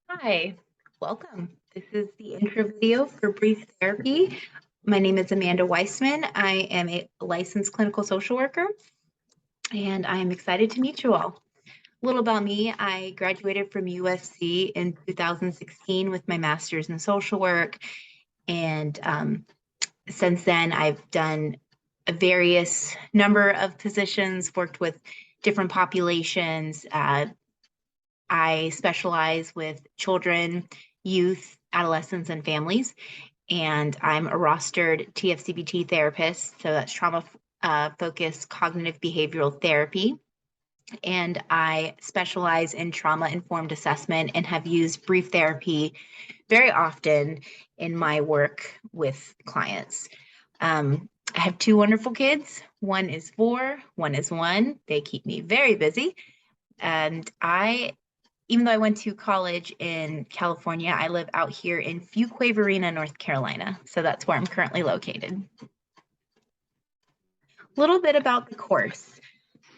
Hi, welcome. This is the intro video for Brief Therapy. My name is Amanda Weissman. I am a licensed clinical social worker, and I am excited to meet you all. A little about me, I graduated from USC in 2016 with my master's in social work, and since then I've done a various number of positions, worked with different populations, I specialize with children, youth, adolescents, and families, and I'm a rostered TFCBT therapist. So that's trauma focused cognitive behavioral therapy. And I specialize in trauma informed assessment and have used brief therapy very often in my work with clients. I have two wonderful kids. One is 4, one is 1. They keep me very busy. And even though I went to college in California, I live out here in Fuquay-Varina, North Carolina. So that's where I'm currently located. A little bit about the course.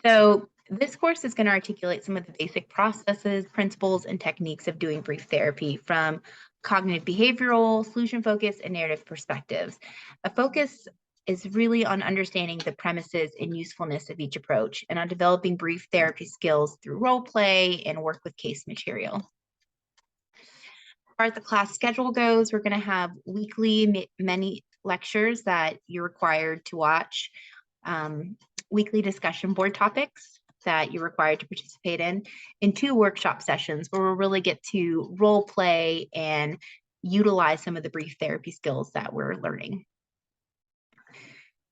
So this course is going to articulate some of the basic processes, principles, and techniques of doing brief therapy from cognitive behavioral, solution focus, and narrative perspectives. A focus is really on understanding the premises and usefulness of each approach and on developing brief therapy skills through role play and work with case material. As far as the class schedule goes, we're going to have weekly many lectures that you're required to watch, weekly discussion board topics that you're required to participate in, and 2 workshop sessions where we'll really get to role play and utilize some of the brief therapy skills that we're learning.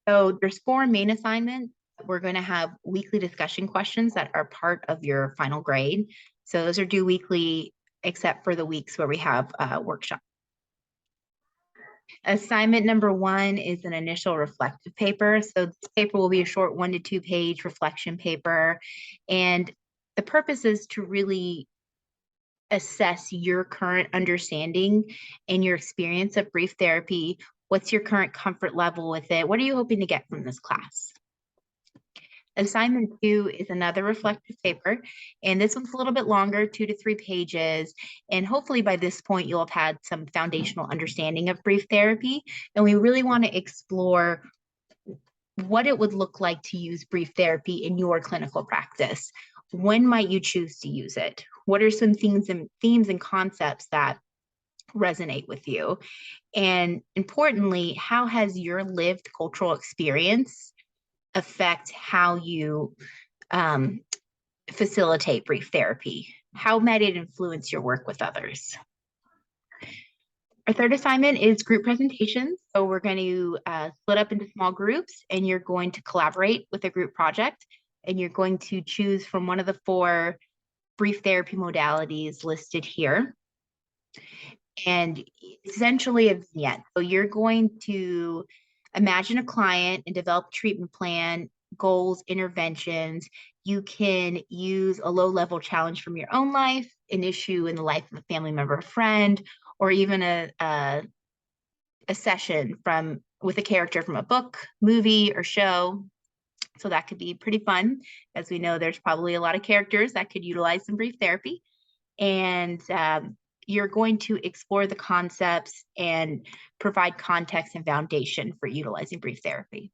So there's 4 main assignments. We're going to have weekly discussion questions that are part of your final grade. So those are due weekly, except for the weeks where we have a workshop. Assignment number 1 is an initial reflective paper. So this paper will be a short 1 to 2 page reflection paper. And the purpose is to really assess your current understanding and your experience of brief therapy. What's your current comfort level with it? What are you hoping to get from this class? Assignment 2 is another reflective paper, and this one's a little bit longer, 2 to 3 pages. And hopefully by this point, you'll have had some foundational understanding of brief therapy. And we really want to explore what it would look like to use brief therapy in your clinical practice. When might you choose to use it? What are some themes and concepts that resonate with you? And importantly, how has your lived cultural experience affect how you facilitate brief therapy? How might it influence your work with others? Our third assignment is group presentations. So we're going to split up into small groups, and you're going to collaborate with a group project, and you're going to choose from one of the 4 brief therapy modalities listed here. And essentially a vignette. So you're going to imagine a client and develop a treatment plan, goals, interventions. You can use a low-level challenge from your own life, an issue in the life of a family member or friend, or even a session with a character from a book, movie, or show. So that could be pretty fun. As we know, there's probably a lot of characters that could utilize some brief therapy. And you're going to explore the concepts and provide context and foundation for utilizing brief therapy.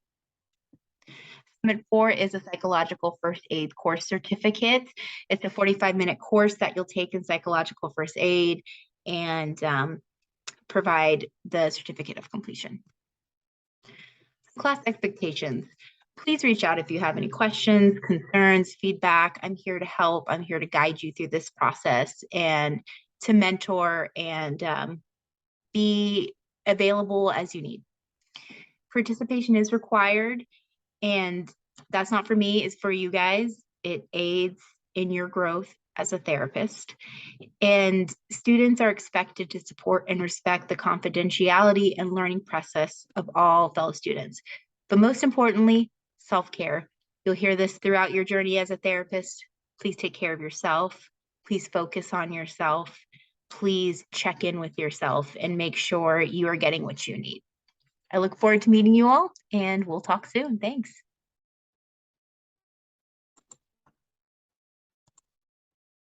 Assignment 4 is a psychological first aid course certificate. It's a 45-minute course that you'll take in psychological first aid and provide the certificate of completion. Class expectations. Please reach out if you have any questions, concerns, feedback. I'm here to help. I'm here to guide you through this process and to mentor and be available as you need. Participation is required, and that's not for me, it's for you guys. It aids in your growth as a therapist. And students are expected to support and respect the confidentiality and learning process of all fellow students. But most importantly, self-care. You'll hear this throughout your journey as a therapist. Please take care of yourself. Please focus on yourself. Please check in with yourself and make sure you are getting what you need. I look forward to meeting you all, and we'll talk soon. Thanks.